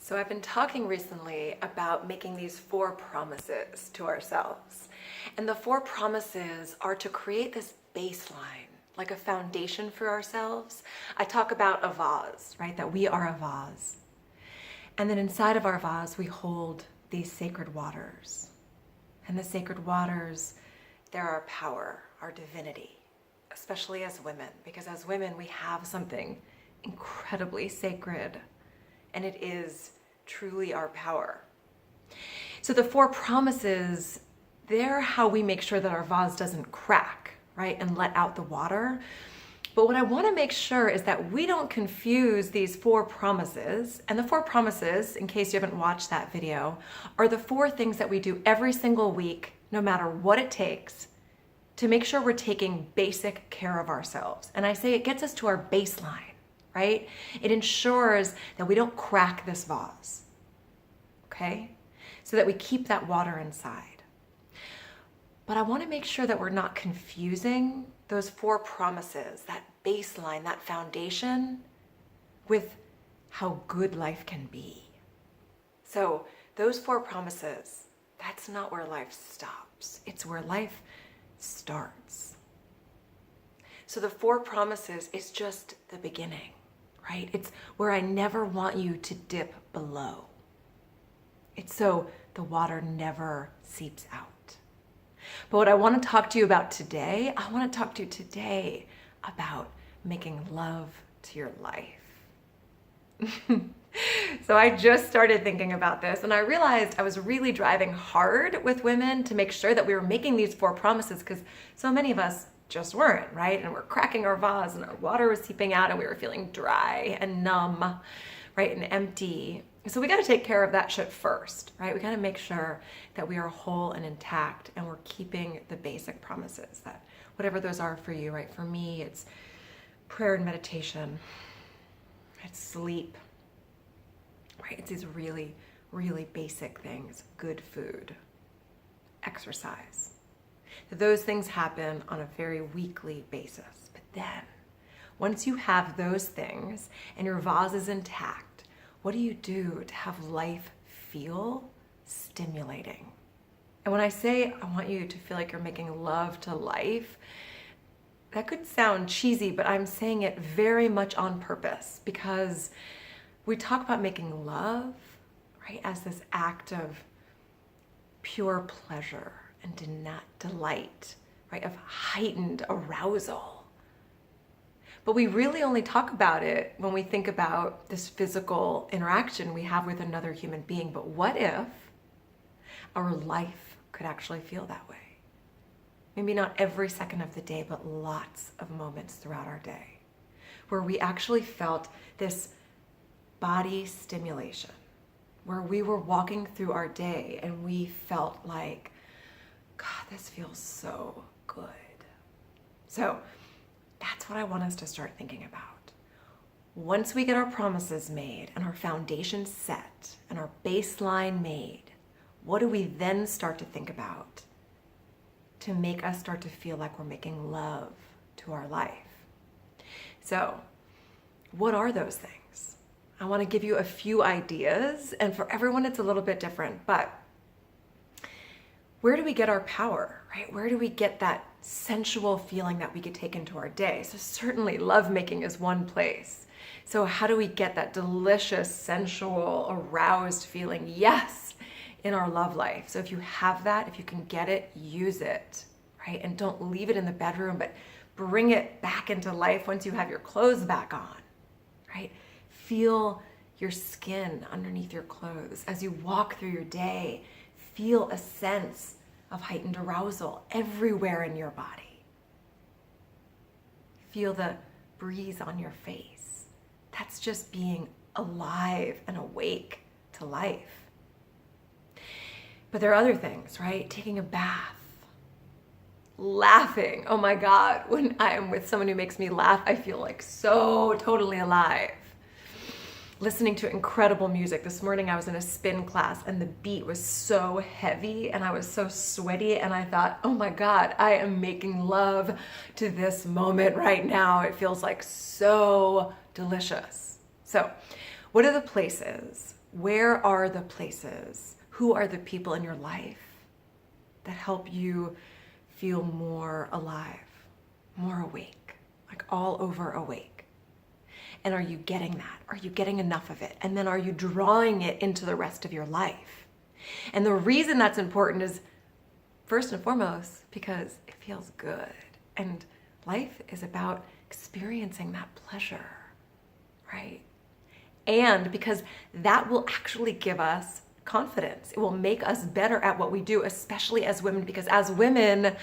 So I've been talking recently about making these 4 promises to ourselves. And the 4 promises are to create this baseline, like a foundation for ourselves. I talk about a vase, right? That we are a vase. And then inside of our vase, we hold these sacred waters. And the sacred waters, they're our power, our divinity, especially as women, because as women, we have something incredibly sacred, and it is truly our power. So the 4 promises, they're how we make sure that our vase doesn't crack, right, and let out the water. But what I want to make sure is that we don't confuse these 4 promises. And the 4 promises, in case you haven't watched that video, are the 4 things that we do every single week, no matter what it takes, to make sure we're taking basic care of ourselves. And I say it gets us to our baseline, right? It ensures that we don't crack this vase, okay? So that we keep that water inside. But I want to make sure that we're not confusing those 4 promises, that baseline, that foundation, with how good life can be. So those 4 promises, that's not where life stops. It's where life starts. So the 4 promises is just the beginning, right? It's where I never want you to dip below. It's so the water never seeps out. But what I want to talk to you about today, I want to talk to you today about making love to your life. So I just started thinking about this, and I realized I was really driving hard with women to make sure that we were making these 4 promises, because so many of us just weren't, right? And we're cracking our vase and our water was seeping out and we were feeling dry and numb, right? And empty. So we got to take care of that shit first, right? We got to make sure that we are whole and intact and we're keeping the basic promises, that whatever those are for you, right? For me, it's prayer and meditation. It's sleep, right? It's these really, really basic things. Good food, exercise. Those things happen on a very weekly basis. But then, once you have those things and your vase is intact, what do you do to have life feel stimulating? And when I say I want you to feel like you're making love to life, that could sound cheesy, but I'm saying it very much on purpose, because we talk about making love, right, as this act of pure pleasure and delight, right, of heightened arousal. But we really only talk about it when we think about this physical interaction we have with another human being. But what if our life could actually feel that way? Maybe not every second of the day, but lots of moments throughout our day where we actually felt this body stimulation, where we were walking through our day and we felt like, God, this feels so good. So that's what I want us to start thinking about. Once we get our promises made and our foundation set and our baseline made, what do we then start to think about to make us start to feel like we're making love to our life? So, what are those things? I want to give you a few ideas, and for everyone it's a little bit different, but where do we get our power, right? Where do we get that sensual feeling that we could take into our day? So certainly lovemaking is one place. So how do we get that delicious, sensual, aroused feeling? Yes, in our love life. So if you have that, if you can get it, use it, right? And don't leave it in the bedroom, but bring it back into life once you have your clothes back on, right? Feel your skin underneath your clothes as you walk through your day. Feel a sense of heightened arousal everywhere in your body. Feel the breeze on your face. That's just being alive and awake to life. But there are other things, right? Taking a bath, laughing. Oh my God, when I am with someone who makes me laugh, I feel like so totally alive. Listening to incredible music. This morning I was in a spin class and the beat was so heavy and I was so sweaty and I thought, oh my God, I am making love to this moment right now. It feels like so delicious. So what are the places Where are the places? Who are the people in your life that help you feel more alive, more awake, like all over awake? And are you getting that? Are you getting enough of it? And then are you drawing it into the rest of your life? And the reason that's important is, first and foremost, because it feels good. And life is about experiencing that pleasure, right? And because that will actually give us confidence. It will make us better at what we do, especially as women, because as women,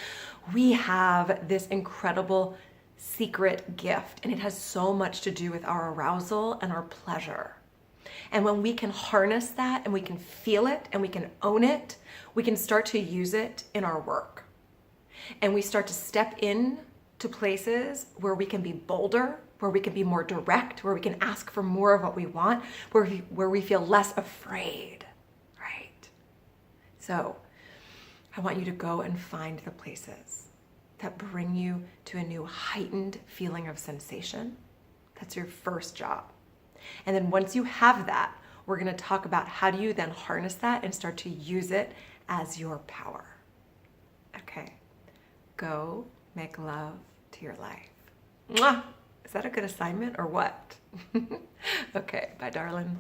we have this incredible secret gift, and it has so much to do with our arousal and our pleasure. And when we can harness that and we can feel it and we can own it, we can start to use it in our work. And we start to step in to places where we can be bolder, where we can be more direct, where we can ask for more of what we want, where we feel less afraid, right? So I want you to go and find the places that bring you to a new heightened feeling of sensation. That's your first job. And then once you have that, we're going to talk about how do you then harness that and start to use it as your power. Okay, go make love to your life. Mwah! Is that a good assignment or what? Okay, bye, darling.